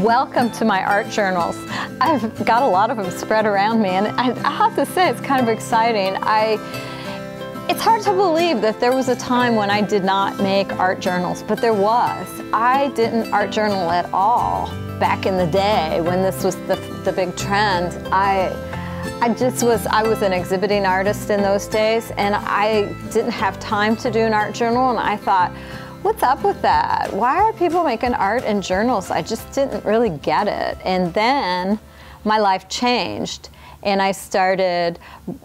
Welcome to my art journals. I've got a lot of them spread around me, and I have to say it's kind of exciting. It's hard to believe that there was a time when I did not make art journals, but there was. I didn't art journal at all back in the day when this was the big trend. I was an exhibiting artist in those days, and I didn't have time to do an art journal, and I thought, what's up with that? Why are people making art in journals? I just didn't really get it. And then my life changed, and I started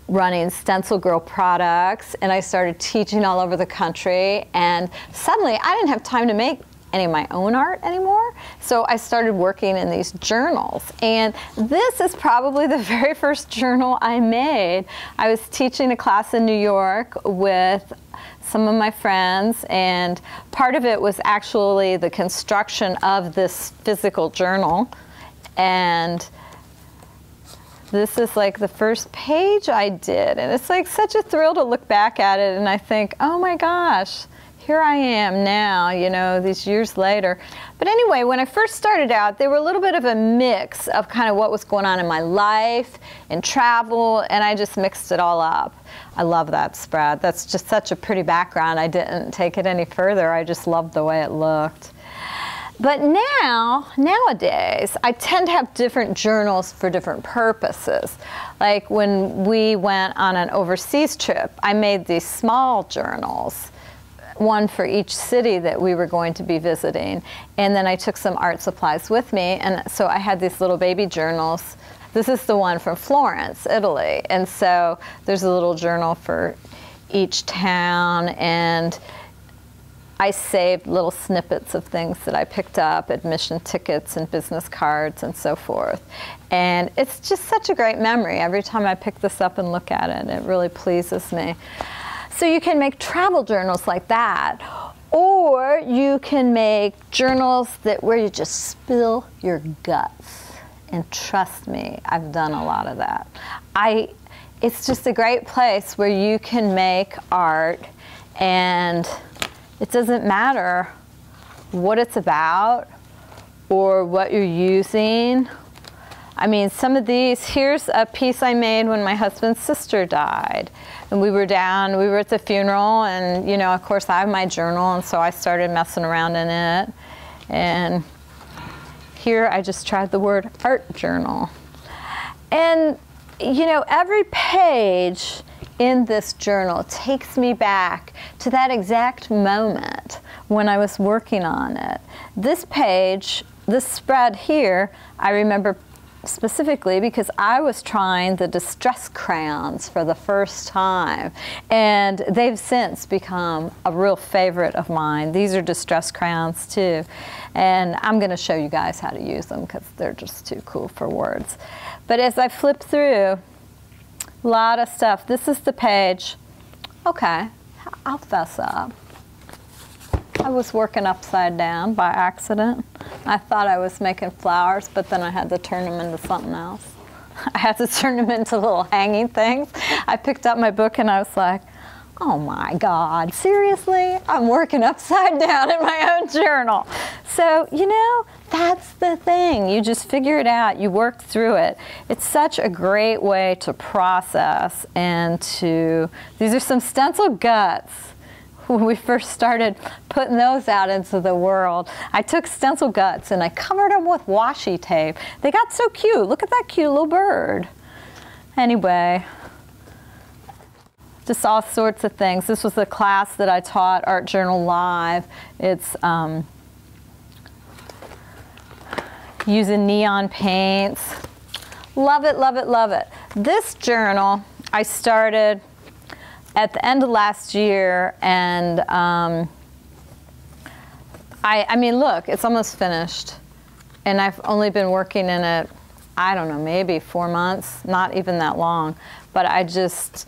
running StencilGirl products, and I started teaching all over the country, and suddenly I didn't have time to make any of my own art anymore. So I started working in these journals, and this is probably the very first journal I made. I was teaching a class in New York with some of my friends, and part of it was actually the construction of this physical journal. And this is like the first page I did, and it's like such a thrill to look back at it, and I think, oh my gosh, here I am now, you know, these years later. But anyway, when I first started out, they were a little bit of a mix of kind of what was going on in my life and travel, and I just mixed it all up. I love that spread. That's just such a pretty background. I didn't take it any further. I just loved the way it looked. But nowadays, I tend to have different journals for different purposes. Like when we went on an overseas trip, I made these small journals, one for each city that we were going to be visiting. And then I took some art supplies with me, and so I had these little baby journals. This is the one from Florence, Italy. And so there's a little journal for each town, and I saved little snippets of things that I picked up, admission tickets and business cards and so forth. And it's just such a great memory. Every time I pick this up and look at it, it really pleases me. So you can make travel journals like that, or you can make journals where you just spill your guts. And trust me, I've done a lot of that. It's just a great place where you can make art, and it doesn't matter what it's about or what you're using. I mean, some of these, here's a piece I made when my husband's sister died. And we were at the funeral, and you know, of course I have my journal, and so I started messing around in it. And here I just tried the word art journal. And you know, every page in this journal takes me back to that exact moment when I was working on it. This page, this spread here, I remember specifically because I was trying the distress crayons for the first time, and they've since become a real favorite of mine. These are distress crayons too, and I'm going to show you guys how to use them because they're just too cool for words. But as I flip through, a lot of stuff. This is the page. Okay, I'll fess up. I was working upside down by accident. I thought I was making flowers, but then I had to turn them into something else. I had to turn them into little hanging things. I picked up my book and I was like, oh my God, seriously? I'm working upside down in my own journal. So, you know, that's the thing. You just figure it out. You work through it. It's such a great way to process and these are some stencil guts. When we first started putting those out into the world, I took stencil guts and I covered them with washi tape. They got so cute. Look at that cute little bird. Anyway, just all sorts of things. This was the class that I taught, Art Journal Live. It's using neon paints. Love it, love it, love it. This journal I started at the end of last year, and I mean, look, it's almost finished, and I've only been working in it, I don't know, maybe 4 months, not even that long, but I just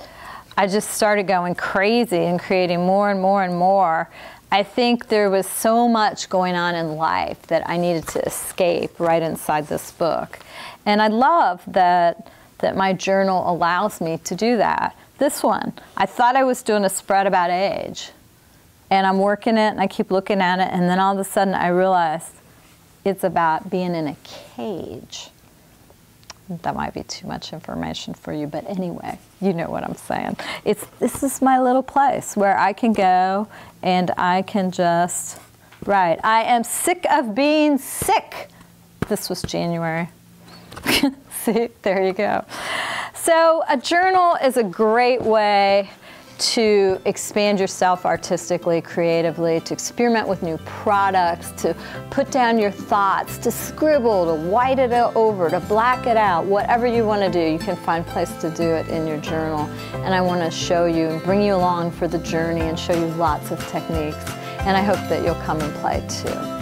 started going crazy and creating more and more and more. I think there was so much going on in life that I needed to escape right inside this book, and I love that my journal allows me to do that. This one, I thought I was doing a spread about age, and I'm working it and I keep looking at it, and then all of a sudden I realized it's about being in a cage. That might be too much information for you, but anyway, you know what I'm saying. This is my little place where I can go and I can just write. I am sick of being sick. This was January. See, there you go. So a journal is a great way to expand yourself artistically, creatively, to experiment with new products, to put down your thoughts, to scribble, to white it over, to black it out, whatever you want to do, you can find a place to do it in your journal. And I want to show you and bring you along for the journey and show you lots of techniques. And I hope that you'll come and play too.